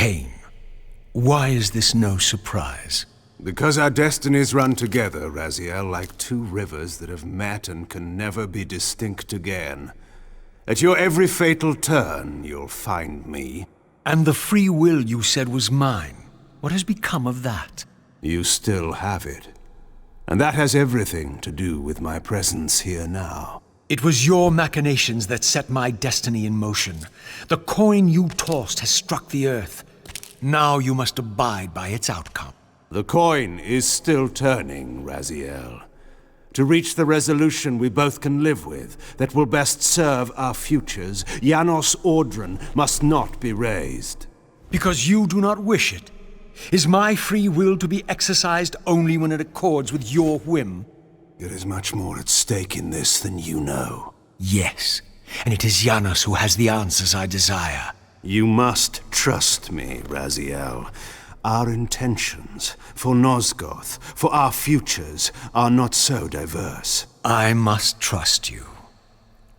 Kain, why is this no surprise? Because our destinies run together, Raziel, like two rivers that have met and can never be distinct again. At your every fatal turn, you'll find me. And the free will you said was mine, what has become of that? You still have it. And that has everything to do with my presence here now. It was your machinations that set my destiny in motion. The coin you tossed has struck the earth. Now you must abide by its outcome. The coin is still turning, Raziel. To reach the resolution we both can live with, that will best serve our futures, Janos Audron must not be raised. Because you do not wish it? Is my free will to be exercised only when it accords with your whim? There is much more at stake in this than you know. Yes, and it is Janos who has the answers I desire. You must trust me, Raziel. Our intentions, for Nosgoth, for our futures, are not so diverse. I must trust you.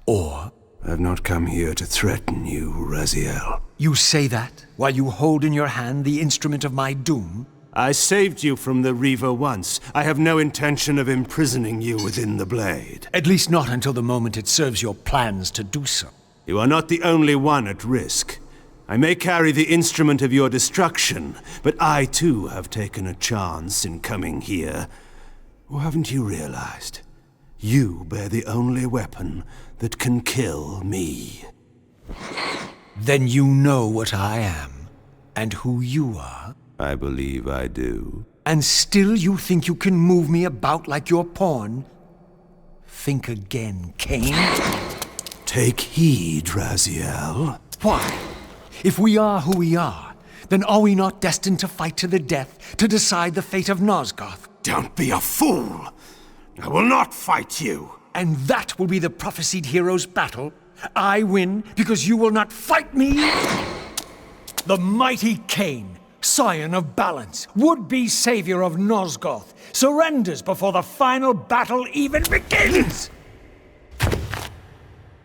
Or... I've not come here to threaten you, Raziel. You say that, while you hold in your hand the instrument of my doom? I saved you from the Reaver once. I have no intention of imprisoning you within the blade. At least not until the moment it serves your plans to do so. You are not the only one at risk. I may carry the instrument of your destruction, but I too have taken a chance in coming here. Or haven't you realized? You bear the only weapon that can kill me. Then you know what I am, and who you are? I believe I do. And still you think you can move me about like your pawn? Think again, Kain. Take heed, Raziel. Why? If we are who we are, then are we not destined to fight to the death, to decide the fate of Nosgoth? Don't be a fool! I will not fight you! And that will be the prophesied hero's battle? I win because you will not fight me? The mighty Kain, scion of balance, would-be savior of Nosgoth, surrenders before the final battle even begins!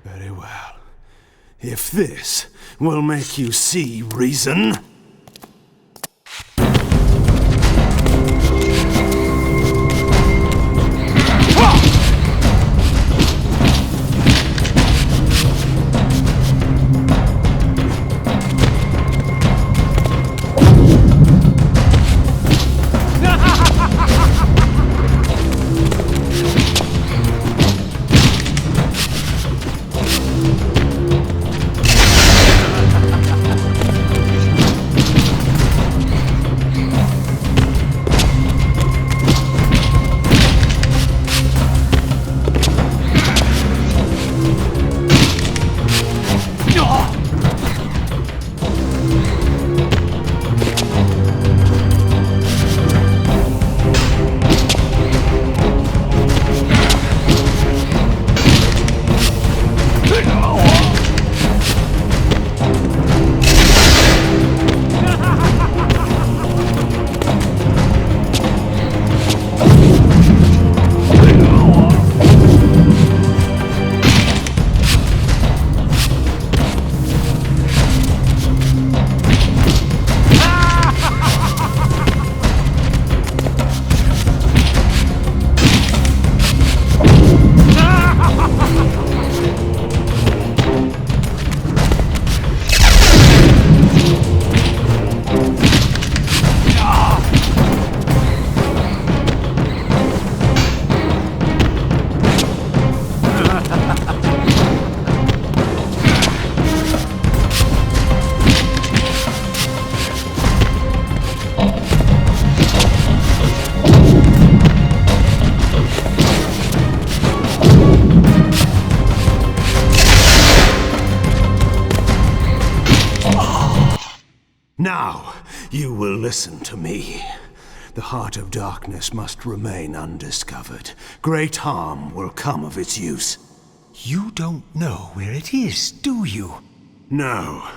Very well. If this will make you see reason... Now, you will listen to me. The heart of darkness must remain undiscovered. Great harm will come of its use. You don't know where it is, do you? No.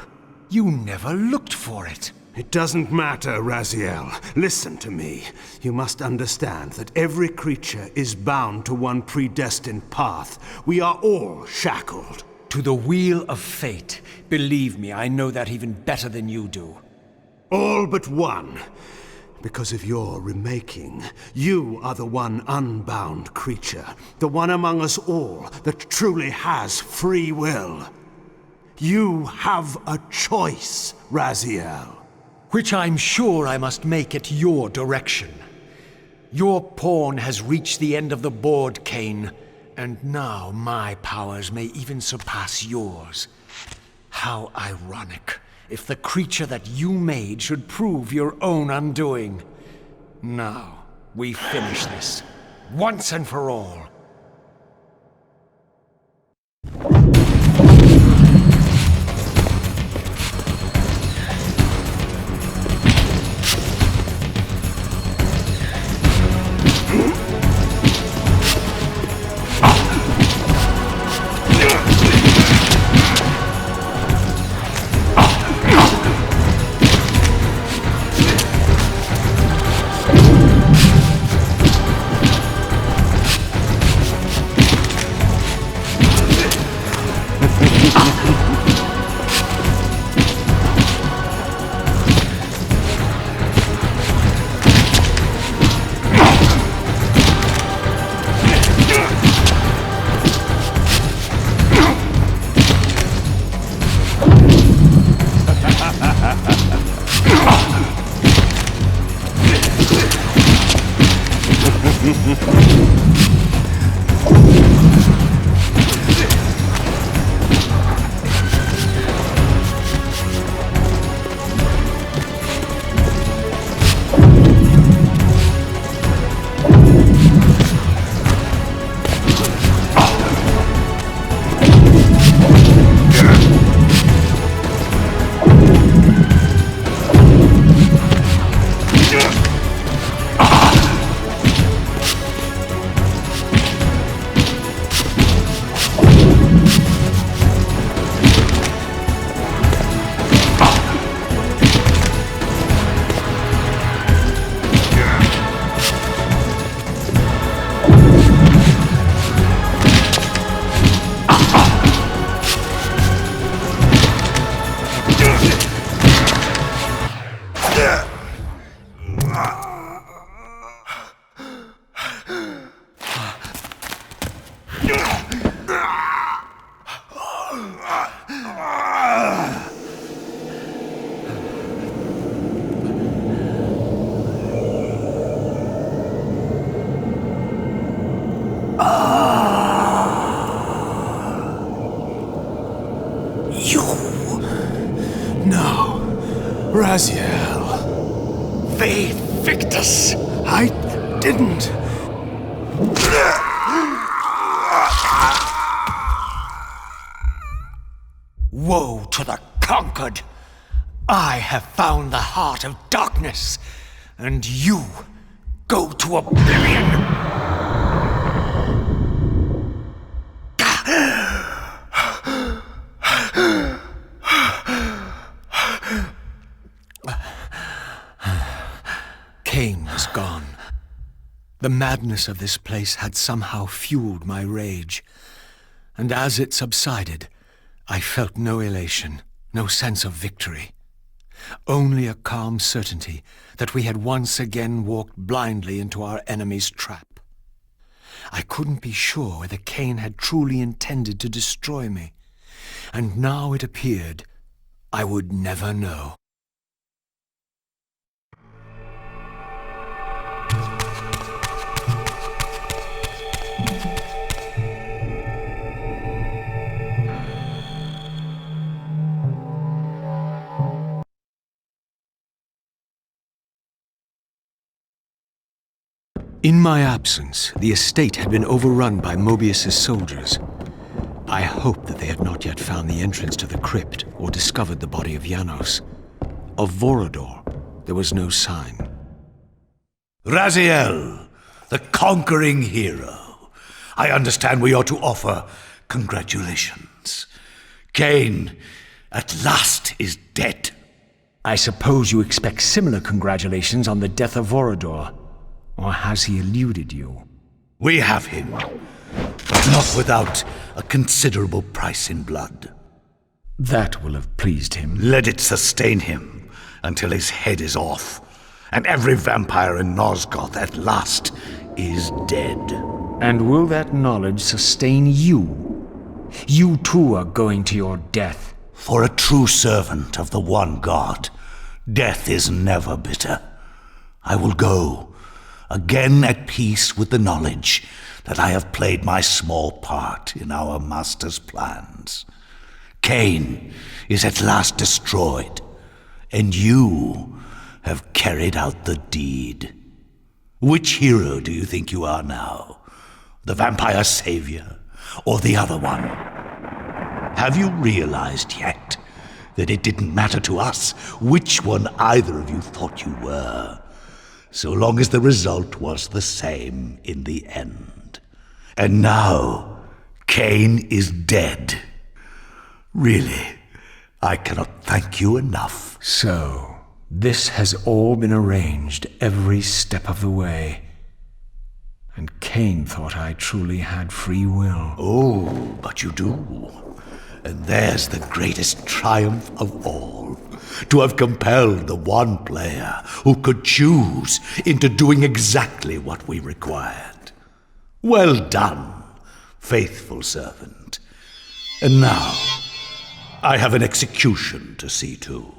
You never looked for it. It doesn't matter, Raziel. Listen to me. You must understand that every creature is bound to one predestined path. We are all shackled. To the wheel of fate. Believe me, I know that even better than you do. All but one. Because of your remaking, you are the one unbound creature, the one among us all that truly has free will. You have a choice, Raziel. Which I'm sure I must make at your direction. Your pawn has reached the end of the board, Kain, and now my powers may even surpass yours. How ironic if the creature that you made should prove your own undoing. Now, we finish this, once and for all. Raziel. Victus! I didn't. Woe to the conquered! I have found the heart of darkness, and you go to oblivion! Kain was gone. The madness of this place had somehow fueled my rage, and as it subsided, I felt no elation, no sense of victory. Only a calm certainty that we had once again walked blindly into our enemy's trap. I couldn't be sure whether Kain had truly intended to destroy me, and now it appeared I would never know. In my absence, the estate had been overrun by Mobius's soldiers. I hoped that they had not yet found the entrance to the crypt or discovered the body of Janos. Of Vorador, there was no sign. Raziel, the conquering hero. I understand we ought to offer congratulations. Kain, at last, is dead. I suppose you expect similar congratulations on the death of Vorador. Or has he eluded you? We have him, but not without a considerable price in blood. That will have pleased him. Let it sustain him until his head is off, and every vampire in Nosgoth at last is dead. And will that knowledge sustain you? You too are going to your death. For a true servant of the one God, death is never bitter. I will go, again at peace with the knowledge that I have played my small part in our master's plans. Kain is at last destroyed, and you have carried out the deed. Which hero do you think you are now? The vampire savior, or the other one? Have you realized yet that it didn't matter to us which one either of you thought you were, so long as the result was the same in the end? And now, Kain is dead. Really, I cannot thank you enough. So, this has all been arranged every step of the way. And Kain thought I truly had free will. Oh, but you do. And there's the greatest triumph of all. To have compelled the one player who could choose into doing exactly what we required. Well done, faithful servant. And now, I have an execution to see to.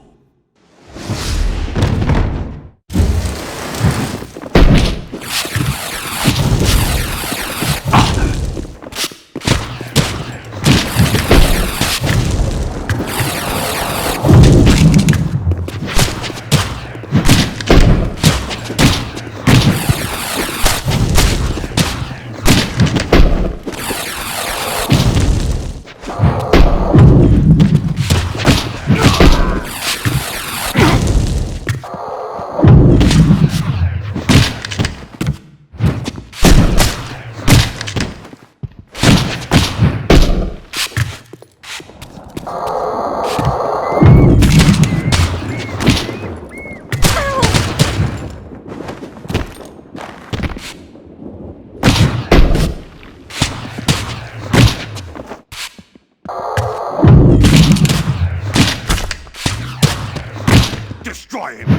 Destroy him!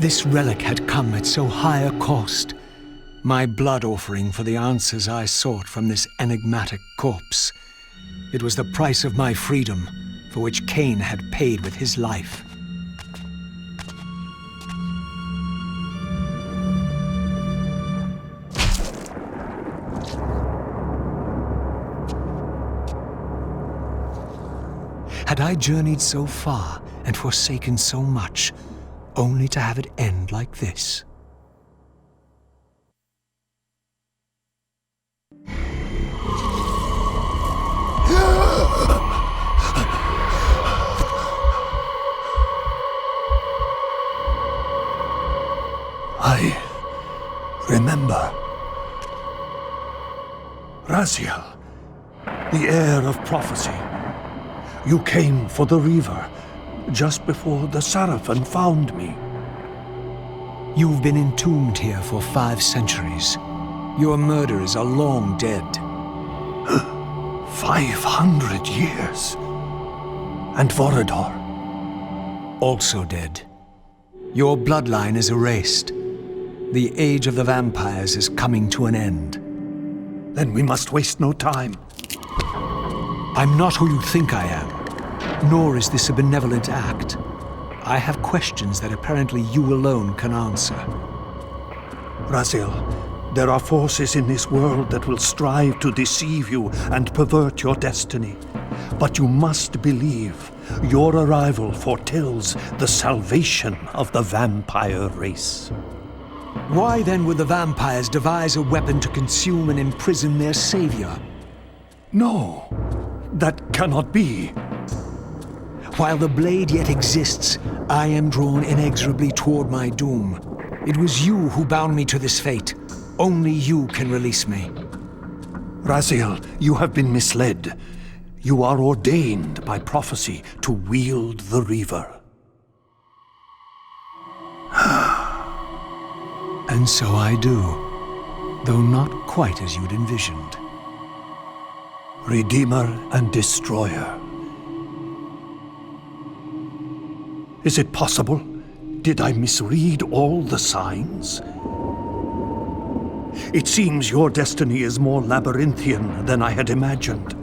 This relic had come at so high a cost. My blood offering for the answers I sought from this enigmatic corpse. It was the price of my freedom, for which Kain had paid with his life. Had I journeyed so far and forsaken so much, only to have it end like this? I remember. Raziel, the heir of prophecy. You came for the Reaver, just before the Seraphim found me. You've been entombed here for 5 centuries. Your murderers are long dead. 500 years. And Vorador? Also dead. Your bloodline is erased. The age of the vampires is coming to an end. Then we must waste no time. I'm not who you think I am, nor is this a benevolent act. I have questions that apparently you alone can answer. Raziel, there are forces in this world that will strive to deceive you and pervert your destiny. But you must believe your arrival foretells the salvation of the vampire race. Why then would the vampires devise a weapon to consume and imprison their savior? No, that cannot be. While the blade yet exists, I am drawn inexorably toward my doom. It was you who bound me to this fate. Only you can release me. Raziel, you have been misled. You are ordained by prophecy to wield the Reaver. And so I do, though not quite as you'd envisioned. Redeemer and Destroyer. Is it possible? Did I misread all the signs? It seems your destiny is more labyrinthian than I had imagined.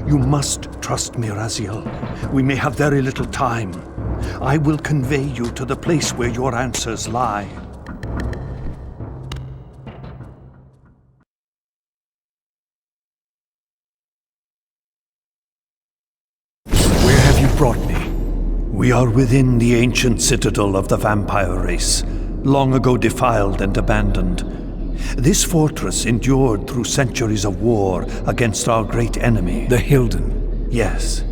You must trust me, Raziel. We may have very little time. I will convey you to the place where your answers lie. Where have you brought me? We are within the ancient citadel of the vampire race, long ago defiled and abandoned. This fortress endured through centuries of war against our great enemy. The Hilden. Yes.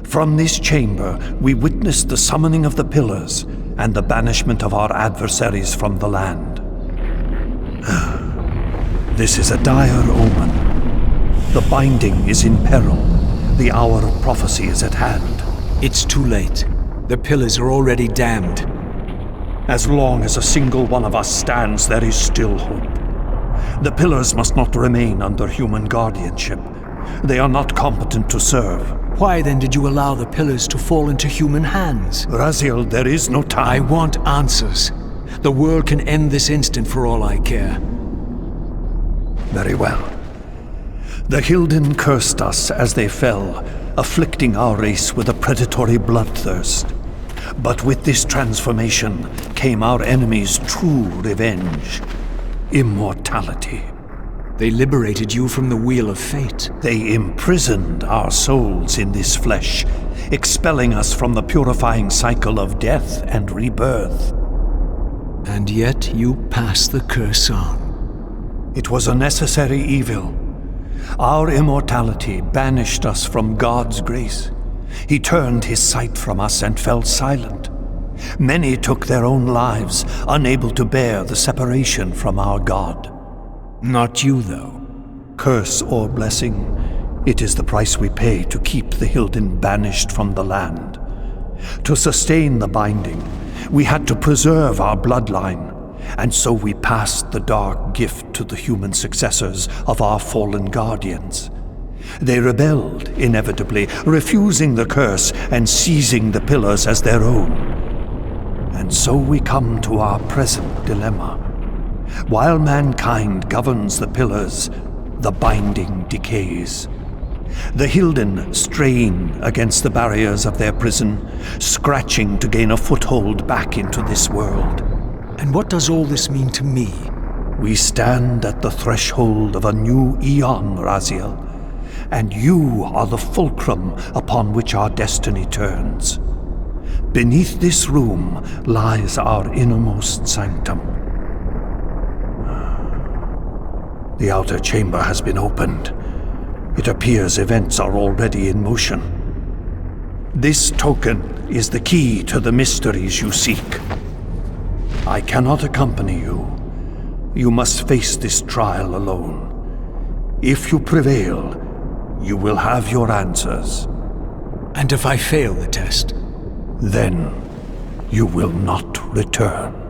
From this chamber, we witnessed the summoning of the Pillars and the banishment of our adversaries from the land. This is a dire omen. The binding is in peril. The hour of prophecy is at hand. It's too late. The Pillars are already damned. As long as a single one of us stands, there is still hope. The Pillars must not remain under human guardianship. They are not competent to serve. Why then did you allow the Pillars to fall into human hands? Raziel, there is no time. I want answers. The world can end this instant for all I care. Very well. The Hilden cursed us as they fell, afflicting our race with a predatory bloodthirst. But with this transformation came our enemy's true revenge. Immortality. They liberated you from the wheel of fate. They imprisoned our souls in this flesh, expelling us from the purifying cycle of death and rebirth. And yet you pass the curse on. It was a necessary evil. Our immortality banished us from God's grace. He turned his sight from us and fell silent. Many took their own lives, unable to bear the separation from our God. Not you, though. Curse or blessing, it is the price we pay to keep the Hilden banished from the land. To sustain the binding, we had to preserve our bloodline, and so we passed the dark gift to the human successors of our fallen guardians. They rebelled, inevitably, refusing the curse and seizing the Pillars as their own. And so we come to our present dilemma. While mankind governs the pillars, the binding decays. The Hilden strain against the barriers of their prison, scratching to gain a foothold back into this world. And what does all this mean to me? We stand at the threshold of a new eon, Raziel, and you are the fulcrum upon which our destiny turns. Beneath this room lies our innermost sanctum. The outer chamber has been opened. It appears events are already in motion. This token is the key to the mysteries you seek. I cannot accompany you. You must face this trial alone. If you prevail, you will have your answers. And if I fail the test? Then you will not return.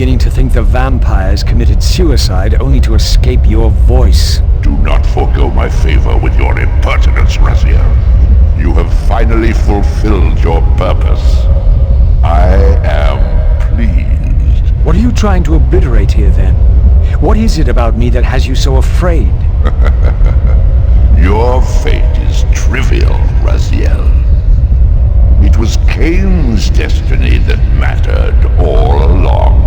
beginning to think the vampires committed suicide only to escape your voice. Do not forego my favor with your impertinence, Raziel. You have finally fulfilled your purpose. I am pleased. What are you trying to obliterate here, then? What is it about me that has you so afraid? Your fate is trivial, Raziel. It was Kain's destiny that mattered all along.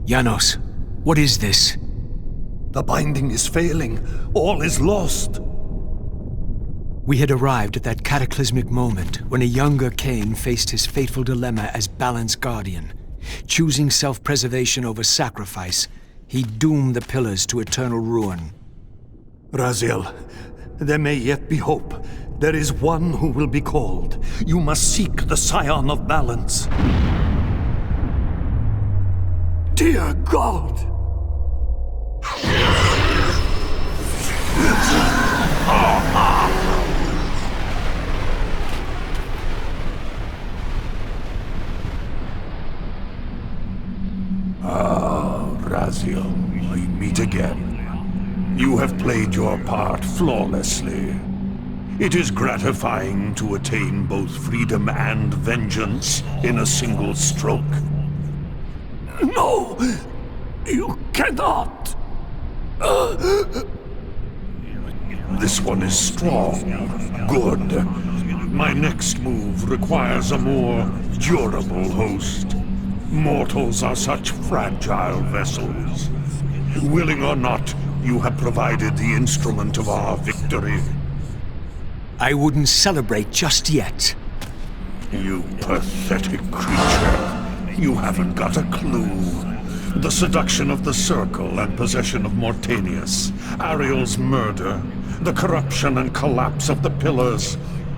Janos, what is this? The binding is failing. All is lost. We had arrived at that cataclysmic moment when a younger Kain faced his fateful dilemma as Balance Guardian. Choosing self-preservation over sacrifice, he doomed the Pillars to eternal ruin. Raziel, there may yet be hope. There is one who will be called. You must seek the Scion of Balance. Dear God! Raziel, we meet again. You have played your part flawlessly. It is gratifying to attain both freedom and vengeance in a single stroke. No! You cannot! This one is strong. Good. My next move requires a more durable host. Mortals are such fragile vessels. Willing or not, you have provided the instrument of our victory. I wouldn't celebrate just yet. You pathetic creature. You haven't got a clue. The seduction of the Circle and possession of Mortanius, Ariel's murder, the corruption and collapse of the Pillars,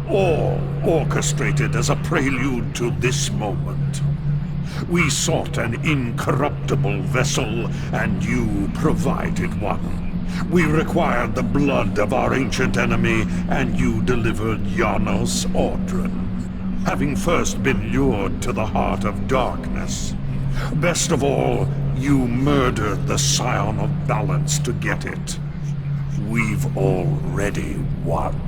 all orchestrated as a prelude to this moment. We sought an incorruptible vessel, and you provided one. We required the blood of our ancient enemy, and you delivered Janos Audron, having first been lured to the heart of darkness. Best of all, you murdered the Scion of Balance to get it. We've already won.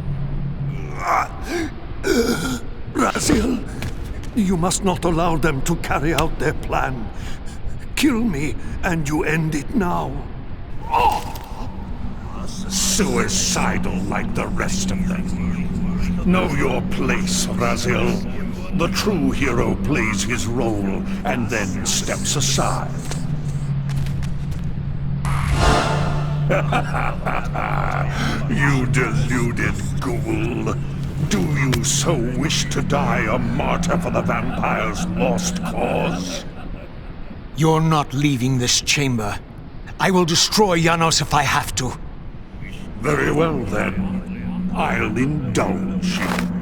Raziel, you must not allow them to carry out their plan. Kill me, and you end it now. Suicidal like the rest of them. Know your place, Raziel. The true hero plays his role and then steps aside. You deluded ghoul. Do you so wish to die a martyr for the vampire's lost cause? You're not leaving this chamber. I will destroy Janos if I have to. Very well then. I'll indulge you.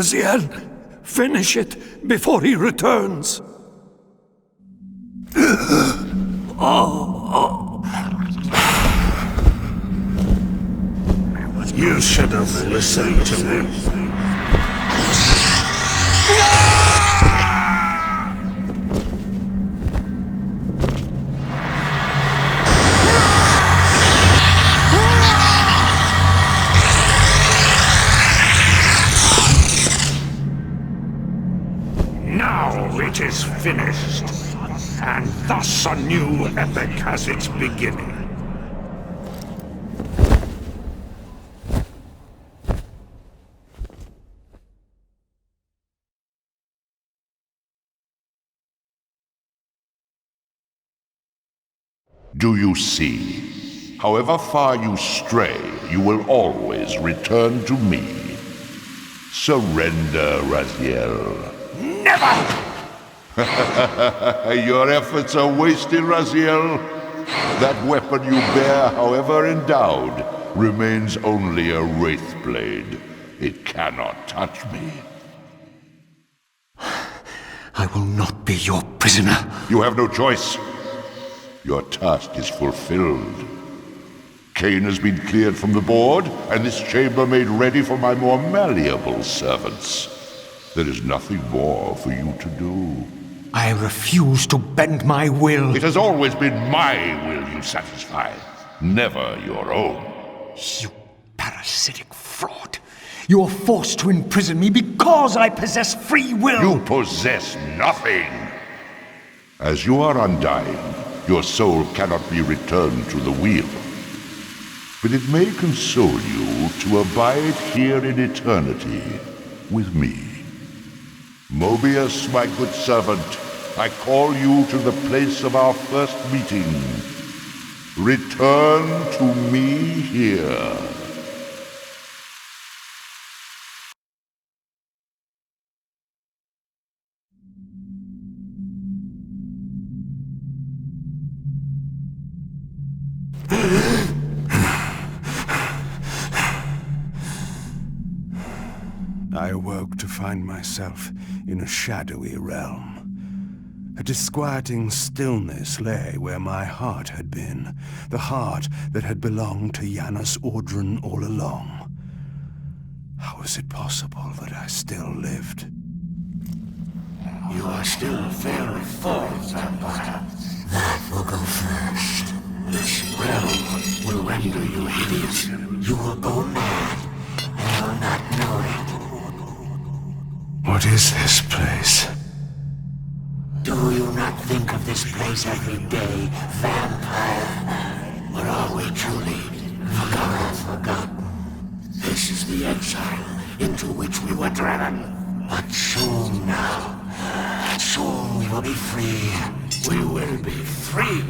Raziel. Finish it before he returns. You should have listened to me. Now it is finished, and thus a new epic has its beginning. Do you see? However far you stray, you will always return to me. Surrender, Raziel. Never! Your efforts are wasted, Raziel. That weapon you bear, however endowed, remains only a wraith blade. It cannot touch me. I will not be your prisoner. You have no choice. Your task is fulfilled. Kain has been cleared from the board, and this chamber made ready for my more malleable servants. There is nothing more for you to do. I refuse to bend my will. It has always been my will you satisfy, never your own. You parasitic fraud. You are forced to imprison me because I possess free will. You possess nothing. As you are undying, your soul cannot be returned to the wheel. But it may console you to abide here in eternity with me. Mobius, my good servant, I call you to the place of our first meeting. Return to me here. I awoke to find myself in a shadowy realm. A disquieting stillness lay where my heart had been, the heart that had belonged to Janus Audrun all along. How was it possible that I still lived? You are still very full, Vampire. That will go first. This realm will render you hideous. You will go mad, and will not know it. What is this place? Do you not think of this place every day, Vampire? Or are we truly forgotten? This is the exile into which we were driven. But soon now, soon we will be free. We will be free.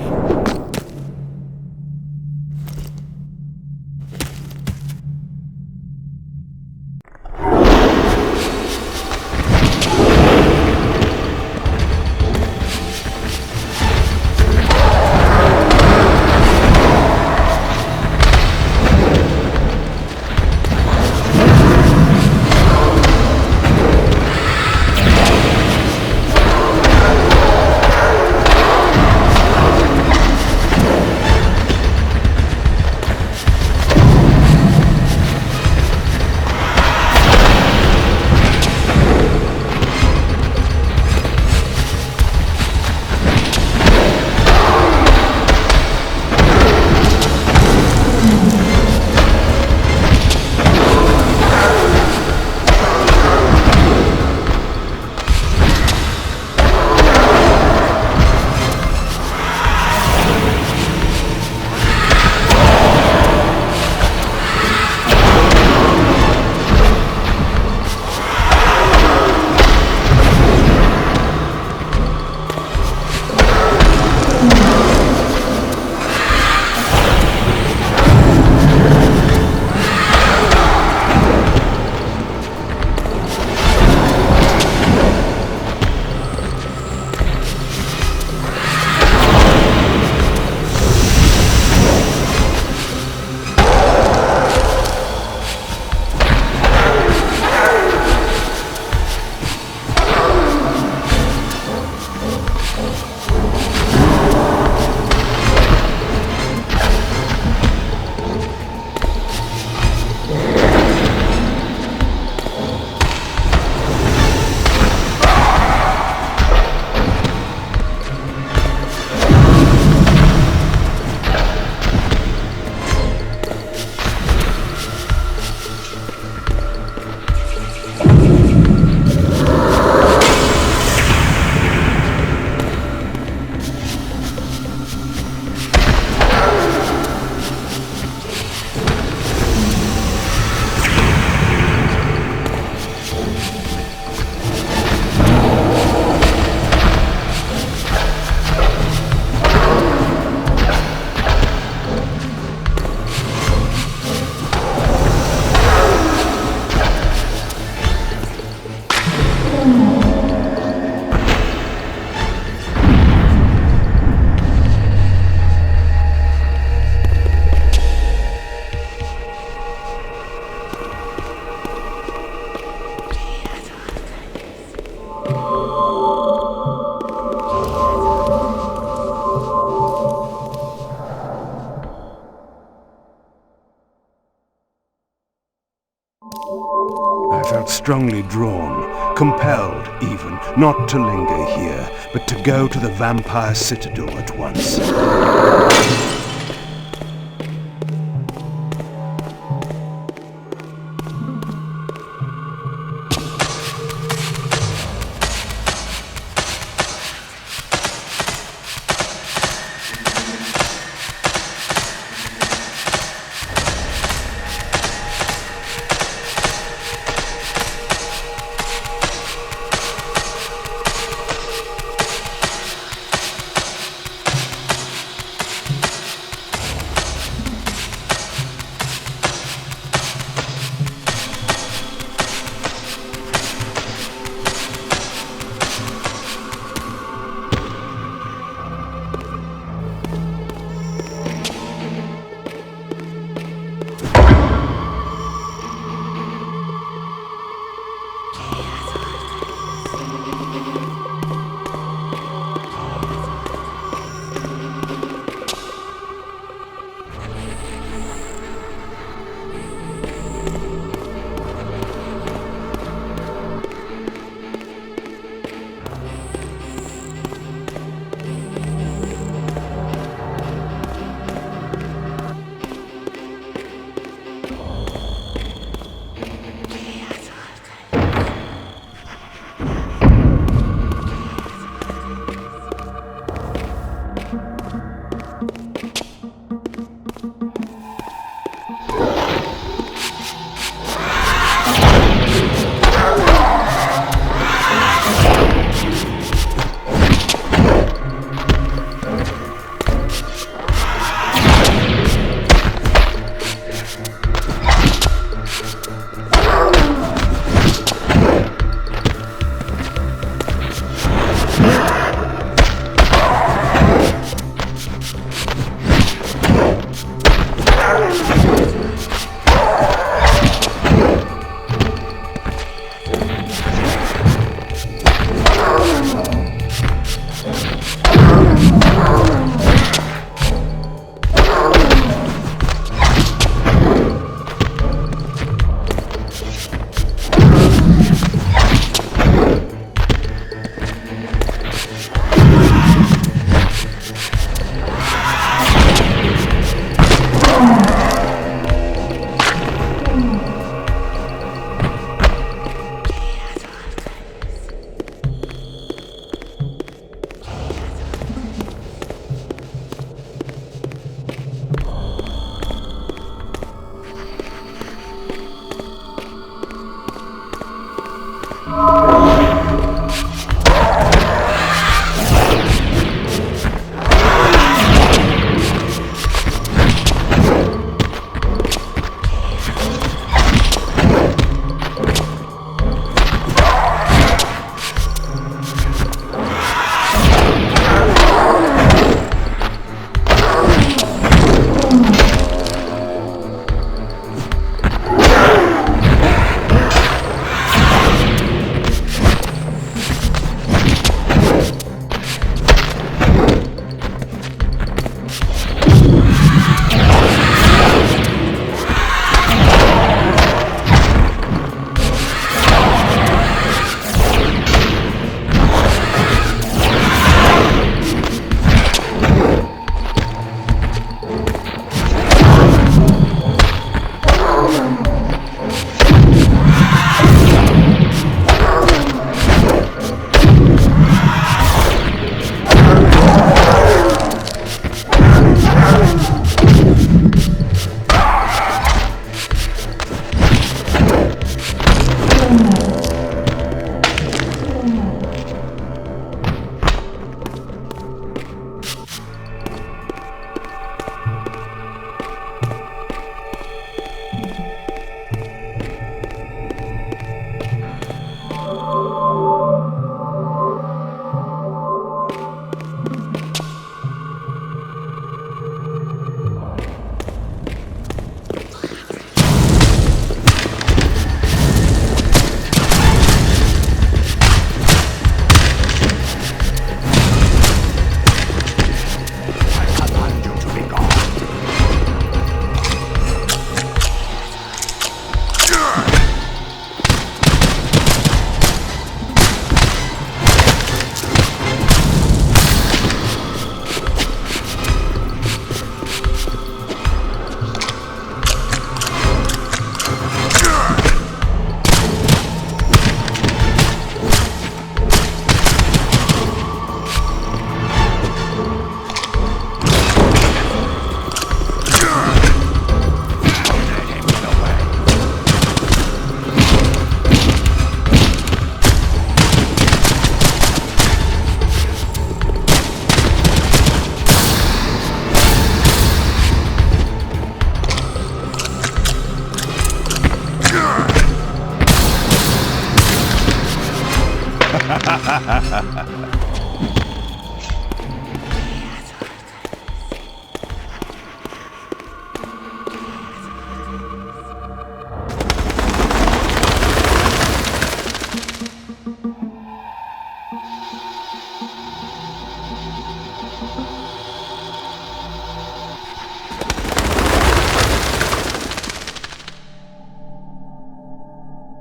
I felt strongly drawn, compelled even, not to linger here, but to go to the vampire citadel at once.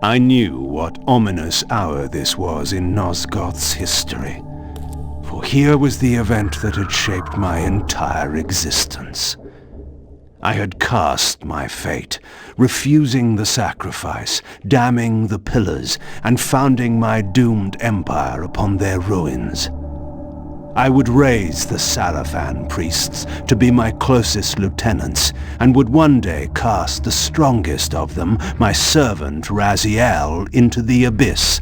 I knew what ominous hour this was in Nosgoth's history, for here was the event that had shaped my entire existence. I had cast my fate, refusing the sacrifice, damning the pillars, and founding my doomed empire upon their ruins. I would raise the Sarafan priests to be my closest lieutenants, and would one day cast the strongest of them, my servant Raziel, into the abyss,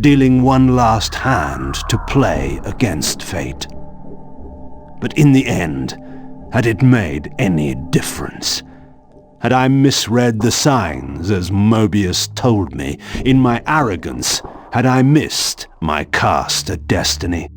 dealing one last hand to play against fate. But in the end, had it made any difference? Had I misread the signs, as Mobius told me? In my arrogance, had I missed my cast at destiny?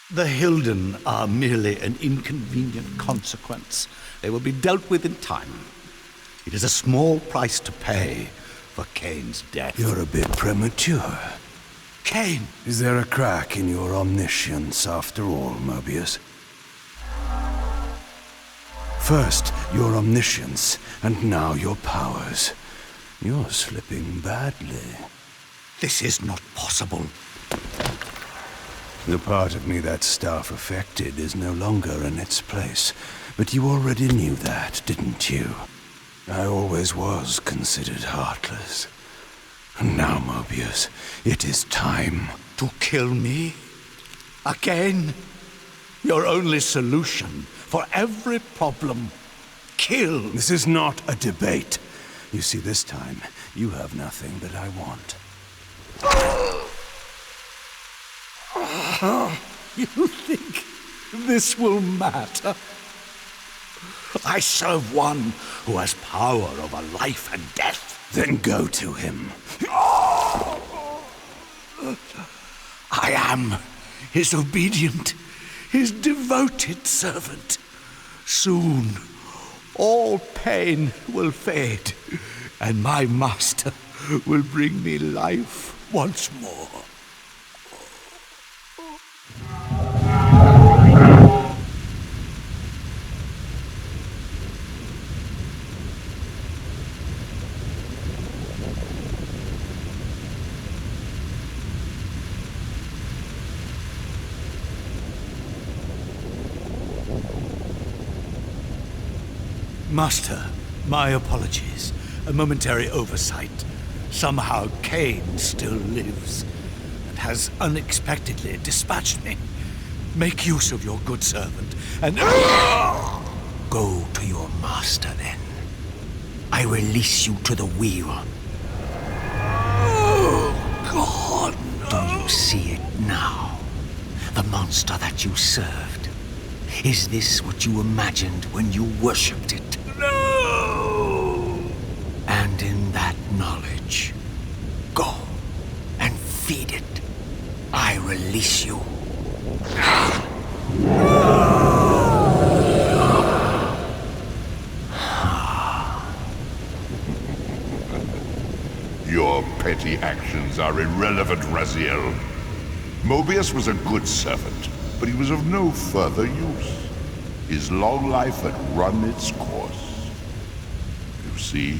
The Hilden are merely an inconvenient consequence. They will be dealt with in time. It is a small price to pay for Kain's death. You're a bit premature. Kain! Is there a crack in your omniscience after all, Mobius? First, your omniscience, and now your powers. You're slipping badly. This is not possible. The part of me that staff affected is no longer in its place. But you already knew that, didn't you? I always was considered heartless. And now, Mobius, it is time. To kill me? Again? Your only solution for every problem. Kill. This is not a debate. You see, this time, you have nothing that I want. You think this will matter? I serve one who has power over life and death. Then go to him. I am his obedient, his devoted servant. Soon, all pain will fade, and my master will bring me life once more. Master, my apologies. A momentary oversight. Somehow Kain still lives, and has unexpectedly dispatched me. Make use of your good servant, and go to your master then. I release you to the wheel. Oh, God, no. Do you see it now? The monster that you served. Is this what you imagined when you worshipped it? No! And in that knowledge, go and feed it. I release you. Your petty actions are irrelevant, Raziel. Mobius was a good servant, but he was of no further use. His long life had run its course. You see,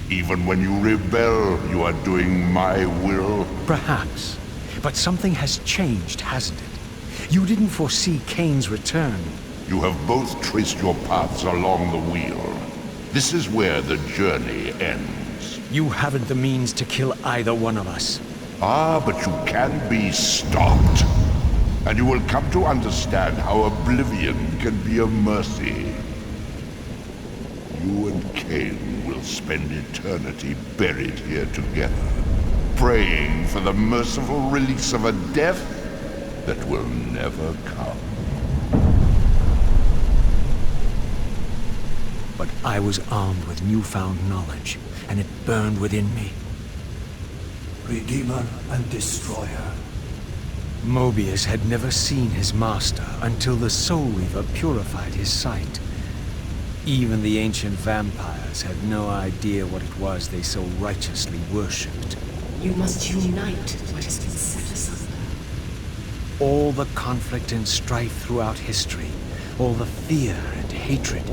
even when you rebel, you are doing my will. Perhaps. But something has changed, hasn't it? You didn't foresee Kain's return. You have both traced your paths along the wheel. This is where the journey ends. You haven't the means to kill either one of us. Ah, but you can be stopped. And you will come to understand how oblivion can be a mercy. You and Kain will spend eternity buried here together, praying for the merciful release of a death that will never come. But I was armed with newfound knowledge, and it burned within me. Redeemer and Destroyer. Mobius had never seen his master until the Soul Reaver purified his sight. Even the ancient vampires had no idea what it was they so righteously worshipped. You must unite what has been set asunder. All the conflict and strife throughout history, all the fear and hatred,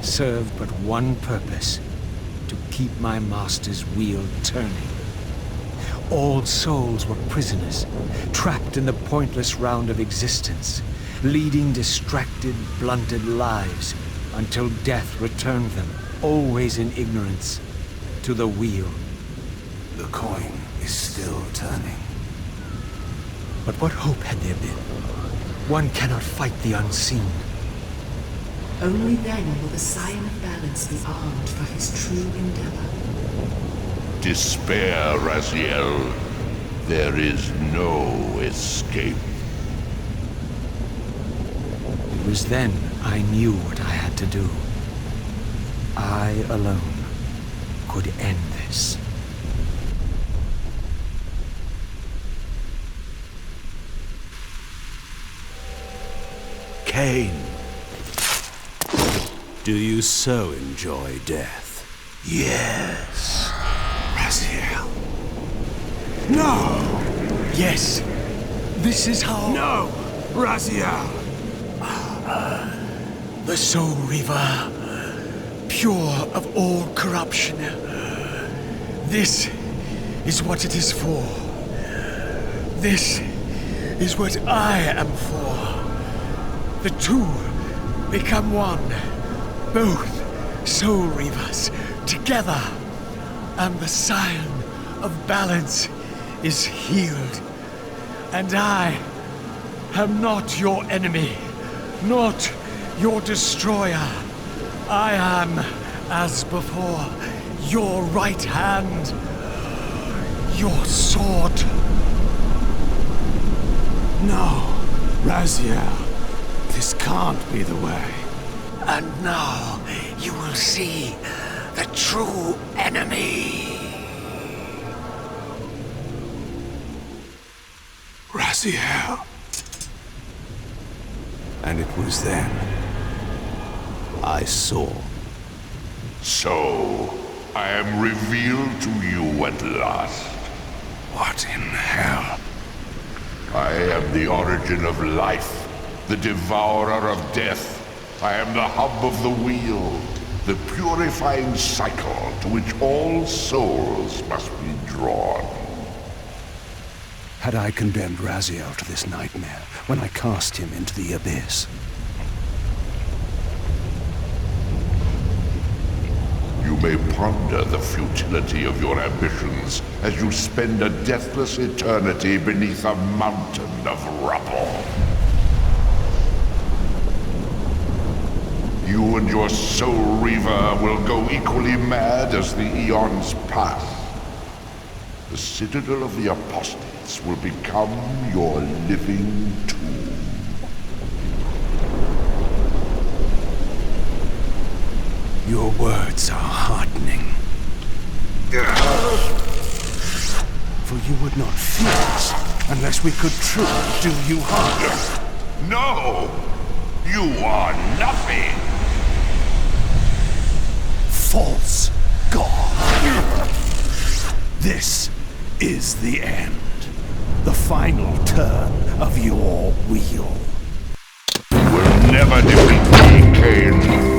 served but one purpose: to keep my master's wheel turning. All souls were prisoners, trapped in the pointless round of existence, leading distracted, blunted lives until death returned them, always in ignorance, to the wheel. The coin is still turning. But what hope had there been? One cannot fight the unseen. Only then will the Scion of Balance be armed for his true endeavor. Despair, Raziel. There is no escape. It was then I knew what I had to do. I alone could end this. Kain. Do you so enjoy death? Yes. Raziel. No! Yes. This is how... No! Raziel! The Soul Reaver, pure of all corruption. This is what it is for. This is what I am for. The two become one. Both soul reavers together. And the Scion of Balance is healed. And I am not your enemy, not your destroyer. I am, as before, your right hand, your sword. No, Raziel. This can't be the way. And now you will see the true enemy. Raziel. And it was then I saw. So, I am revealed to you at last. What in hell? I am the origin of life, the devourer of death. I am the hub of the wheel, the purifying cycle to which all souls must be drawn. Had I condemned Raziel to this nightmare when I cast him into the abyss? You may ponder the futility of your ambitions as you spend a deathless eternity beneath a mountain of rubble. You and your soul reaver will go equally mad as the eons pass. The Citadel of the Apostates will become your living tomb. Your words are heartening. For you would not fear us unless we could truly do you harm. No! You are nothing! False God. This is the end. The final turn of your wheel. You will never defeat me, Kain.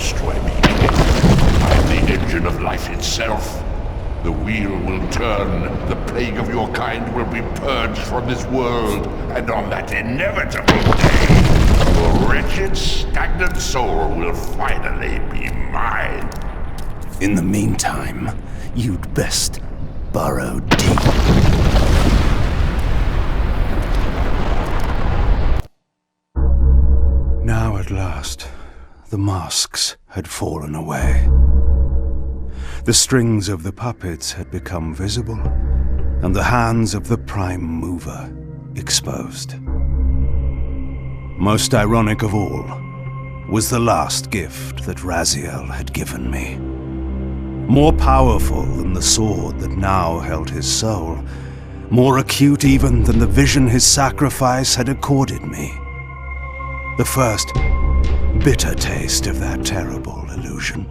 destroy me. I'm the engine of life itself. The wheel will turn, the plague of your kind will be purged from this world, and on that inevitable day, your wretched, stagnant soul will finally be mine. In the meantime, you'd best burrow deep. Now at last, the masks had fallen away. The strings of the puppets had become visible, and the hands of the Prime Mover exposed. Most ironic of all was the last gift that Raziel had given me. More powerful than the sword that now held his soul, more acute even than the vision his sacrifice had accorded me. The first bitter taste of that terrible illusion.